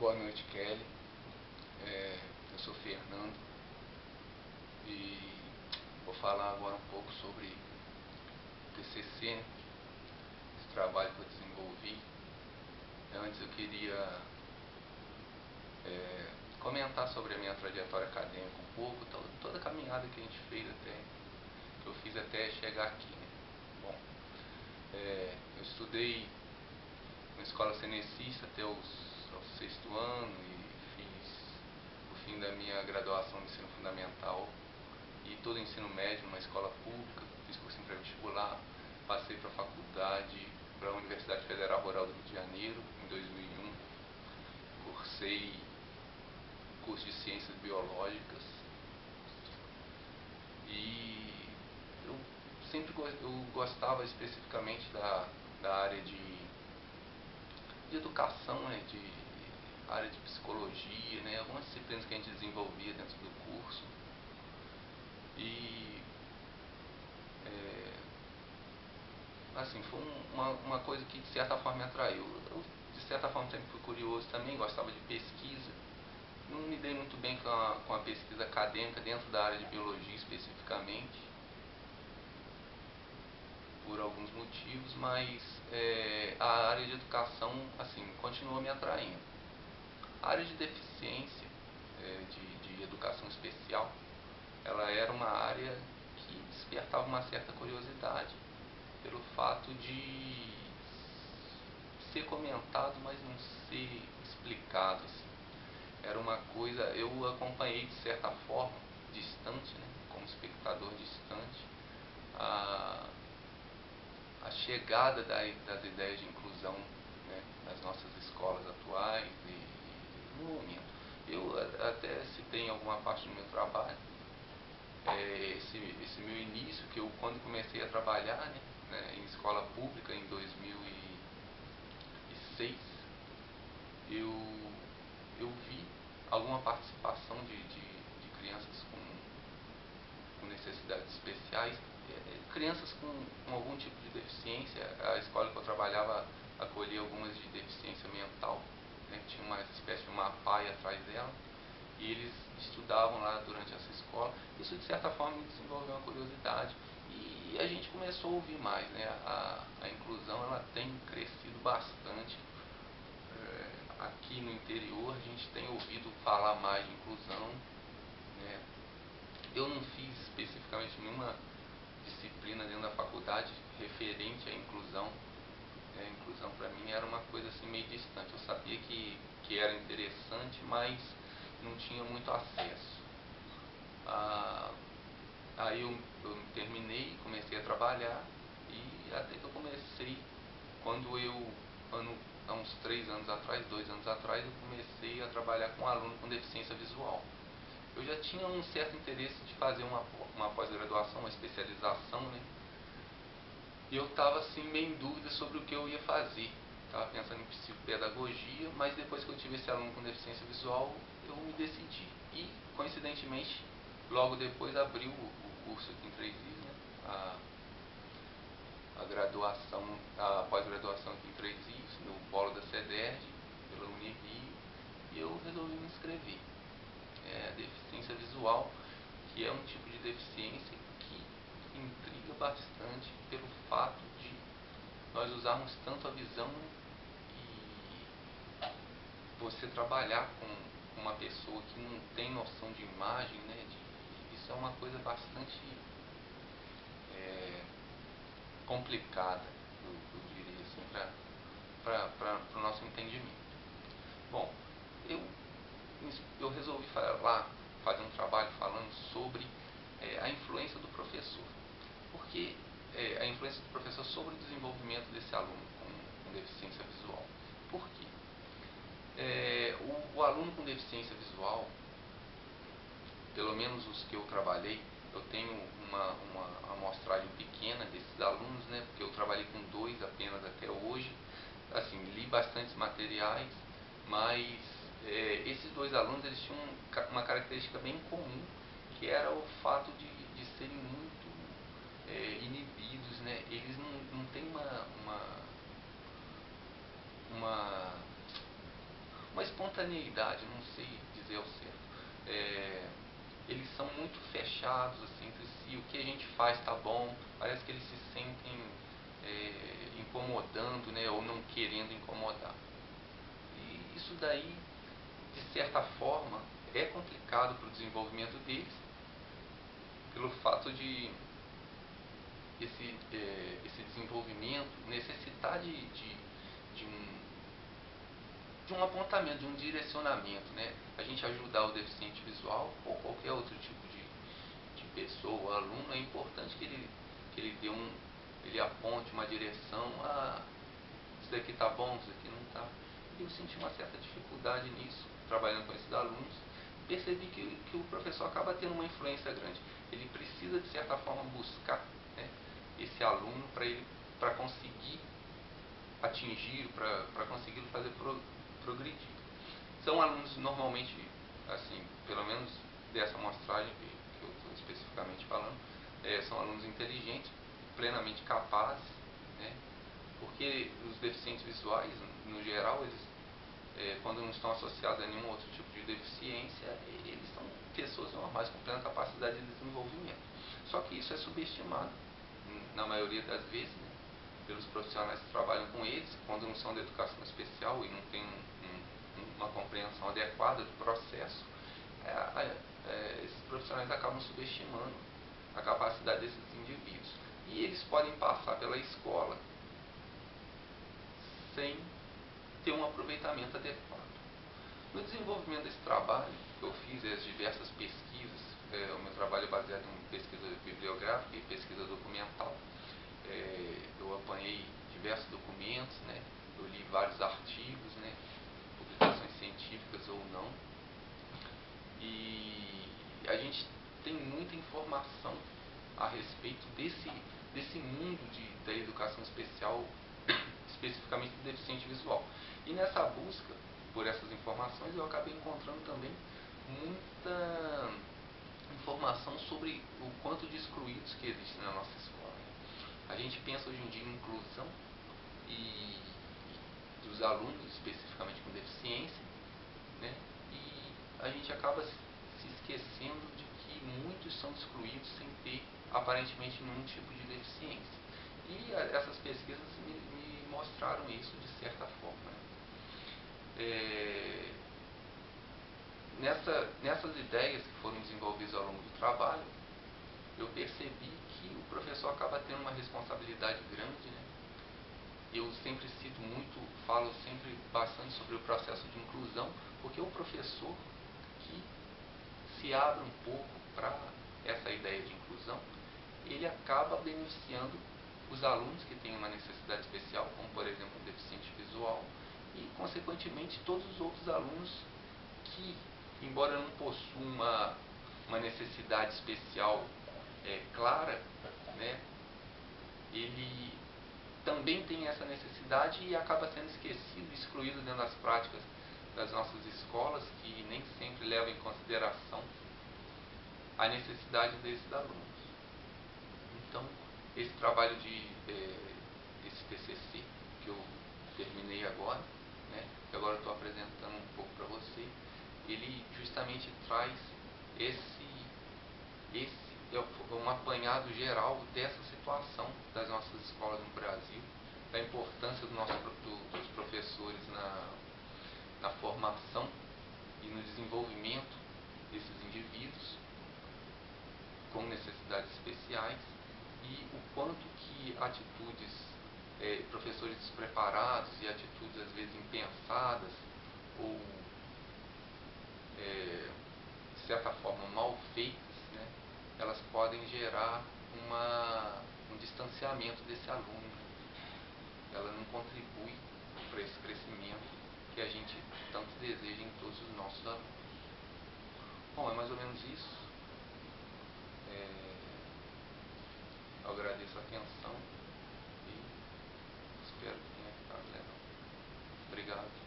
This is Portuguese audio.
Boa noite, Kelly. Eu sou Fernando e vou falar agora um pouco sobre o TCC, né? Esse trabalho que eu desenvolvi. Antes eu queria comentar sobre a minha trajetória acadêmica um pouco, toda a caminhada que a gente fez que eu fiz até chegar aqui, né? Bom, eu estudei na escola cenecista até ao sexto ano e fiz o fim da minha graduação no ensino fundamental e todo o ensino médio numa escola pública. Fiz cursinho pré-vestibular, passei para a faculdade, para a Universidade Federal Rural do Rio de Janeiro em 2001, cursei curso de ciências biológicas e eu gostava especificamente da área de educação, né, de área de psicologia, né, algumas disciplinas que a gente desenvolvia dentro do curso. E assim, foi uma coisa que de certa forma me atraiu. Eu de certa forma sempre fui curioso também, gostava de pesquisa. Não me dei muito bem com a pesquisa acadêmica dentro da área de biologia especificamente, por alguns motivos, mas a área de educação, assim, continua me atraindo. A área de deficiência, de educação especial, ela era uma área que despertava uma certa curiosidade, pelo fato de ser comentado, mas não ser explicado, assim. Era uma coisa, eu acompanhei de certa forma, distante, né, como espectador distante, a chegada das ideias de inclusão, né, nas nossas escolas atuais e no momento. Eu até citei em alguma parte do meu trabalho esse meu início, que eu quando comecei a trabalhar, né, em escola pública em 2006, eu vi alguma participação de crianças com necessidades especiais, crianças com algum tipo de deficiência. A escola que eu trabalhava acolhia algumas de deficiência mental, né? Tinha uma espécie de uma paia atrás dela e eles estudavam lá durante essa escola. Isso de certa forma me desenvolveu uma curiosidade e a gente começou a ouvir mais, né? A inclusão, ela tem crescido bastante. Aqui no interior a gente tem ouvido falar mais de inclusão, né? Eu não fiz especificamente nenhuma disciplina dentro da faculdade referente à inclusão. A inclusão para mim era uma coisa assim meio distante. Eu sabia que era interessante, mas não tinha muito acesso. Aí eu terminei, comecei a trabalhar e até que eu comecei, há uns 2 anos atrás, eu comecei a trabalhar com um aluno com deficiência visual. Eu já tinha um certo interesse de fazer uma pós-graduação, uma especialização, né? E eu estava assim meio em dúvida sobre o que eu ia fazer. Estava pensando em psicopedagogia, mas depois que eu tive esse aluno com deficiência visual, eu me decidi. E, coincidentemente, logo depois abriu o curso aqui em Três Rios, né? A pós-graduação aqui em Três Rios, no polo da CEDERJ, pela Unirio, e eu resolvi me inscrever. A deficiência visual, que é um tipo de deficiência que intriga bastante pelo fato de nós usarmos tanto a visão e você trabalhar com uma pessoa que não tem noção de imagem, né, isso é uma coisa bastante complicada, eu diria assim, para o nosso entendimento. Bom, eu resolvi fazer um trabalho falando sobre a influência do professor. Porque a influência do professor sobre o desenvolvimento desse aluno com deficiência visual. Por quê? O aluno com deficiência visual, pelo menos os que eu trabalhei, eu tenho uma amostragem pequena desses alunos, né, porque eu trabalhei com 2 apenas até hoje. Assim, li bastantes materiais, mas esses 2 alunos, eles tinham uma característica bem comum, que era o fato de serem muito inibidos, né? Eles não têm uma espontaneidade, não sei dizer ao certo. Eles são muito fechados assim, entre si, o que a gente faz tá bom, parece que eles se sentem incomodando, né, ou não querendo incomodar. E isso daí, de certa forma, é complicado para o desenvolvimento deles, pelo fato de esse desenvolvimento necessitar de um apontamento, de um direcionamento, né? A gente ajudar o deficiente visual ou qualquer outro tipo de pessoa, aluno, é importante que ele aponte uma direção, isso daqui está bom, isso daqui não está. Eu senti uma certa dificuldade nisso, trabalhando com esses alunos. Percebi que o professor acaba tendo uma influência grande. Ele precisa, de certa forma, buscar, né, esse aluno para conseguir atingir, para conseguir fazer progredir. São alunos normalmente, assim, pelo menos dessa amostragem que eu estou especificamente falando, são alunos inteligentes, plenamente capazes, né, porque os deficientes visuais, no geral, eles, quando não estão associados a nenhum outro tipo de deficiência, eles são pessoas normais com plena capacidade de desenvolvimento. Só que isso é subestimado, na maioria das vezes, né, pelos profissionais que trabalham com eles, quando não são da educação especial e não têm uma compreensão adequada do processo. Esses profissionais acabam subestimando a capacidade desses indivíduos. E eles podem passar pela escola sem ter um aproveitamento adequado. No desenvolvimento desse trabalho que eu fiz, as diversas pesquisas, o meu trabalho é baseado em pesquisa bibliográfica e pesquisa documental. Eu apanhei diversos documentos, né? Eu li vários artigos, né? Publicações científicas ou não. E a gente tem muita informação a respeito desse mundo da educação especial, especificamente do deficiente visual. E nessa busca por essas informações, eu acabei encontrando também muita informação sobre o quanto de excluídos que existe na nossa escola. A gente pensa hoje em dia em inclusão e dos alunos, especificamente com deficiência, né? E a gente acaba se esquecendo de que muitos são excluídos sem ter aparentemente nenhum tipo de deficiência. E essas pesquisas me mostraram isso de certa forma. Nessas ideias que foram desenvolvidas ao longo do trabalho, eu percebi que o professor acaba tendo uma responsabilidade grande, né? Eu sempre cito muito, falo sempre bastante sobre o processo de inclusão, porque o professor que se abre um pouco para essa ideia de inclusão, ele acaba beneficiando os alunos que têm uma necessidade especial, como por exemplo um deficiente visual, e consequentemente todos os outros alunos que, embora não possuam uma necessidade especial clara, né, ele também tem essa necessidade e acaba sendo esquecido, excluído dentro das práticas das nossas escolas, que nem sempre levam em consideração a necessidade desses alunos. Então, esse trabalho esse TCC que eu terminei agora, né, que agora eu estou apresentando um pouco para você, ele justamente traz um apanhado geral dessa situação das nossas escolas no Brasil, da importância dos professores na formação e no desenvolvimento desses indivíduos com necessidades especiais, e o quanto que atitudes, professores despreparados e atitudes às vezes impensadas ou de certa forma mal feitas, né, elas podem gerar um distanciamento desse aluno. Ela não contribui para esse crescimento que a gente tanto deseja em todos os nossos alunos. Bom, é mais ou menos isso. Eu agradeço a atenção e espero que tenha ficado legal. Obrigado.